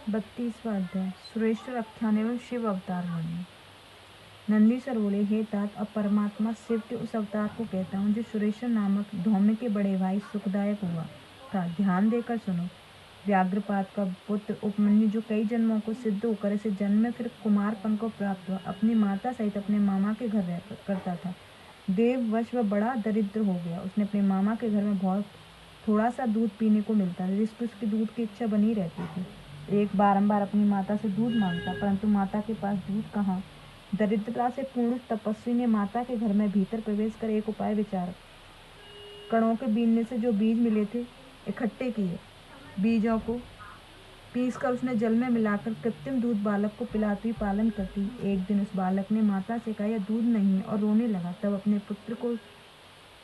32वां अध्याय सुरेश्वर आख्यान एवं शिव अवतार वर्णन। नंदीश्वर बोले, हे तात, अब परमात्मा शिव के उस अवतार को कहता हूँ जो सुरेश्वर नामक धौम्य के बड़े भाई सुखदायक हुआ था। ध्यान देकर सुनो। व्याघ्रपात का पुत्र उपमन्यु जो कई जन्मों को सिद्ध होकर इसे जन्म में फिर कुमारपन को प्राप्त हुआ, अपनी माता सहित अपने मामा के घर रह करता था। देववश वह बड़ा दरिद्र हो गया। उसने अपने मामा के घर में बहुत थोड़ा सा दूध पीने को मिलता था, जिसकी उसकी दूध की इच्छा बनी रहती थी। एक बारंबार अपनी माता से दूध मांगता, परंतु माता के पास दूध कहाँ। दरिद्रता से पूर्ण तपस्वी ने माता के घर में भीतर प्रवेश कर एक उपाय विचारा। कणों के बीनने से जो बीज मिले थे इकट्ठे किए, बीजों को पीसकर उसने जल में मिलाकर कृत्रिम दूध बालक को पिलाती पालन करती। एक दिन उस बालक ने माता से कहा, यह दूध नहीं है, और रोने लगा। तब अपने पुत्र को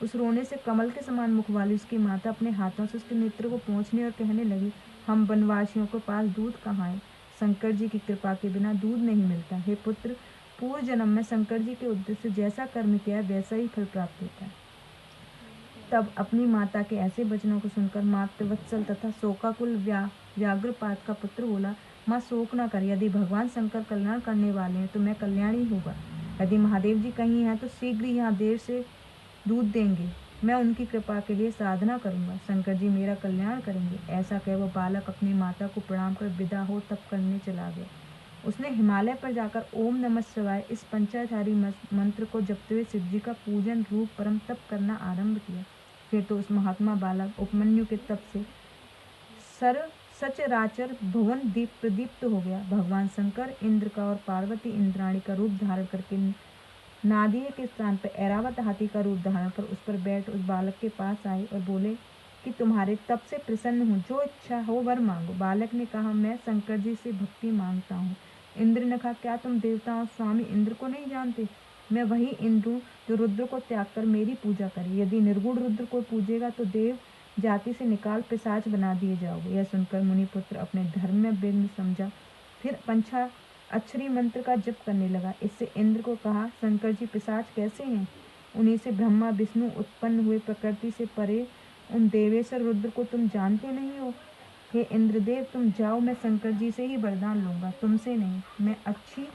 उस रोने से कमल के समान मुख वाली उसकी माता अपने हाथों से उसके नेत्र को पोंछने और कहने लगी, हम वनवासियों के पास दूध कहाँ है? शंकर जी की कृपा के बिना दूध नहीं मिलता। हे पुत्र, पूर्व जन्म में शंकर जी के उद्देश्य से जैसा कर्म किया है वैसा ही फल प्राप्त होता है। तब अपनी माता के ऐसे वचनों को सुनकर मातृवत्सल तथा शोकाकुल व्याघ्रपात का पुत्र बोला, माँ शोक न कर। यदि भगवान शंकर कल्याण करने वाले हैं तो मैं कल्याण ही होगा। यदि महादेव जी कहीं हैं तो शीघ्र यहाँ देर से दूध देंगे। मैं उनकी कृपा के लिए साधना करूंगा। शंकर जी मेरा कल्याण करेंगे। ऐसा कह वह बालक अपनी माता को प्रणाम कर विदा हो तप करने चला गया। उसने हिमालय पर जाकर ओम नमः शिवाय इस पंचाधारी मंत्र को जपते हुए शिव जी का पूजन रूप परम तप करना आरंभ किया। फिर तो उस महात्मा बालक उपमन्यु के तप से सचराचर भुवन प्रदीप्त हो गया। भगवान शंकर इंद्र का और पार्वती इंद्राणी का रूप धारण करके नादिये के स्थान पर ऐरावत हाथी का रूप धारण कर उस पर बैठ उस बालक के पास आए और बोले कि तुम्हारे तप से प्रसन्न हूँ, जो इच्छा हो वर मांगो। बालक ने कहा, मैं शंकर जी से भक्ति मांगता हूँ। इंद्र ने कहा, क्या तुम देवताओं स्वामी इंद्र को नहीं जानते? मैं वही इंद्र हूँ जो रुद्र को त्याग कर मेरी पूजा करे। यदि निर्गुण रुद्र को पूजेगा तो देव जाति से निकाल पिशाच बना दिए जाओगे। यह सुनकर मुनिपुत्र अपने धर्म में विघ्न समझा, फिर पंचा अक्षरी मंत्र का जप करने लगा। इससे इंद्र को कहा, शंकर जी पिशाच कैसे हैं? उन्हीं से ब्रह्मा विष्णु उत्पन्न हुए, प्रकृति से परे उन देवेश्वर रुद्र को तुम जानते नहीं हो। हे इंद्रदेव, तुम जाओ, मैं शंकर जी से ही वरदान लूंगा, तुमसे नहीं। मैं अच्छी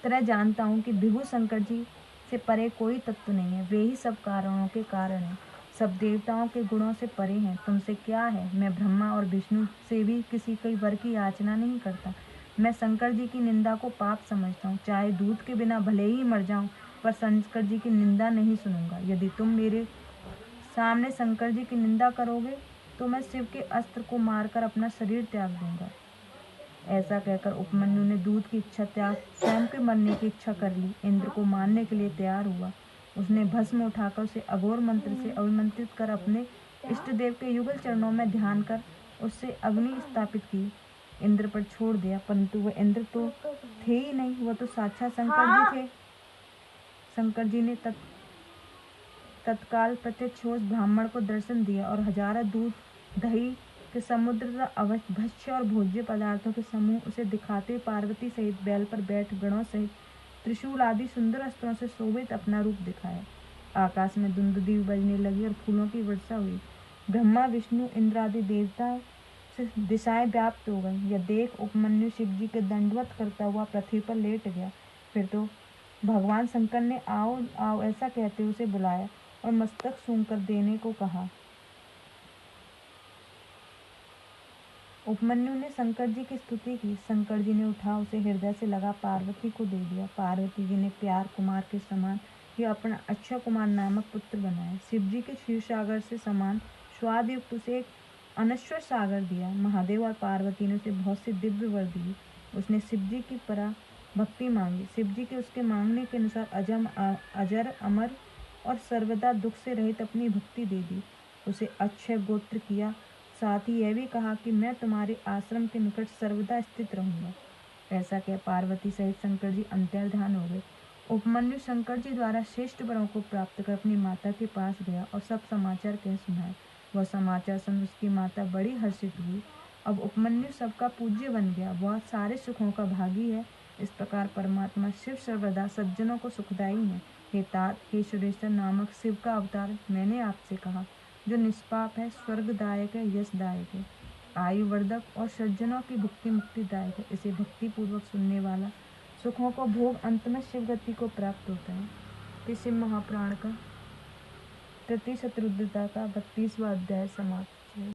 तरह जानता हूँ कि विभु शंकर जी से परे कोई तत्व नहीं है। वे ही सब कारणों के कारण हैं, सब देवताओं के गुणों से परे हैं। तुमसे क्या है? मैं ब्रह्मा और विष्णु से भी किसी कई वर की याचना नहीं करता। मैं शंकर जी की निंदा को पाप समझता हूँ। चाहे दूध के बिना भले ही मर जाऊँ, पर शंकर जी की निंदा नहीं सुनूंगा। यदि तुम मेरे सामने शंकर जी की निंदा करोगे तो मैं शिव के अस्त्र को मारकर अपना शरीर त्याग दूंगा। ऐसा कहकर उपमन्यु ने दूध की इच्छा त्याग स्वयं के मरने की इच्छा कर ली। इंद्र को मारने के लिए तैयार हुआ। उसने भस्म उठाकर उसे अघोर मंत्र से अभिमंत्रित कर अपने इष्ट देव के युगल चरणों में ध्यान कर उससे अग्नि स्थापित की, इंद्र पर छोड़ दिया। परंतु वह इंद्र तो थे ही नहीं, वह तो साक्षात शंकर जी थे। शंकर जी ने तत्काल प्रत्यक्ष उस ब्राह्मण को दर्शन दिया और हजारों दूध दही के समुद्र भक्ष्य और भोज्य पदार्थों के समूह उसे दिखाते पार्वती सहित बैल पर बैठ गणों सहित त्रिशूल आदि सुंदर अस्त्रों से शोभित अपना रूप दिखाया। आकाश में दुंदुभी बजने लगी और फूलों की वर्षा हुई। ब्रह्मा विष्णु इंद्र आदि देवता से दिशाएं व्याप्त हो गई। यह देख उपमन्यु शिव जी के दंडवत करता हुआ पृथ्वी पर लेट गया। फिर तो भगवान शंकर ने आओ आओ ऐसा कहते उसे बुलाया और मस्तक सूंघकर देने को कहा। उपमन्यु ने शंकर जी की स्तुति की। शंकर जी ने उठा उसे हृदय से लगा पार्वती को दे दिया। पार्वती जी ने प्यार कुमार के समान ही अपना अक्षय कुमार नामक पुत्र बनाया। शिव जी के क्षीर सागर से समान स्वाद युक्त उसे एक अनश्वर सागर दिया। महादेव और पार्वती ने उसे बहुत सी दिव्य वर दी। उसने शिव जी की परा भक्ति मांगी। शिव जी के उसके मांगने के अनुसार अजर अमर और सर्वदा दुख से रहित अपनी भक्ति दे दी। उसे अक्षय गोत्र किया, साथ ही यह भी कहा कि मैं तुम्हारे आश्रम के निकट सर्वदा स्थित रहूंगा। ऐसा कह पार्वती सहित शंकर जी अंतर्ध्यान हो गए। उपमन्यु शंकर जी द्वारा श्रेष्ठ वरों को प्राप्त कर अपनी माता के पास गया और सब समाचार कह सुनाए। वह समाचार सुन उसकी माता बड़ी हर्षित हुई। अब उपमन्यु सबका पूज्य बन गया, वह सारे सुखों का भागी है। इस प्रकार परमात्मा शिव सर्वदा सज्जनों को सुखदायी है। हे तात, हे सुरेश्वर नामक शिव का अवतार मैंने आपसे कहा, जो निष्पाप है, स्वर्गदायक है, यशदायक है। आयुवर्धक और सज्जनों की भक्ति मुक्तिदायक है। इसे भक्ति पूर्वक सुनने वाला सुखों को भोग अंत में शिव गति को प्राप्त होता है। तो शिव महापुराण का तृतीय शतरुद्रता का 32वां अध्याय समाप्त।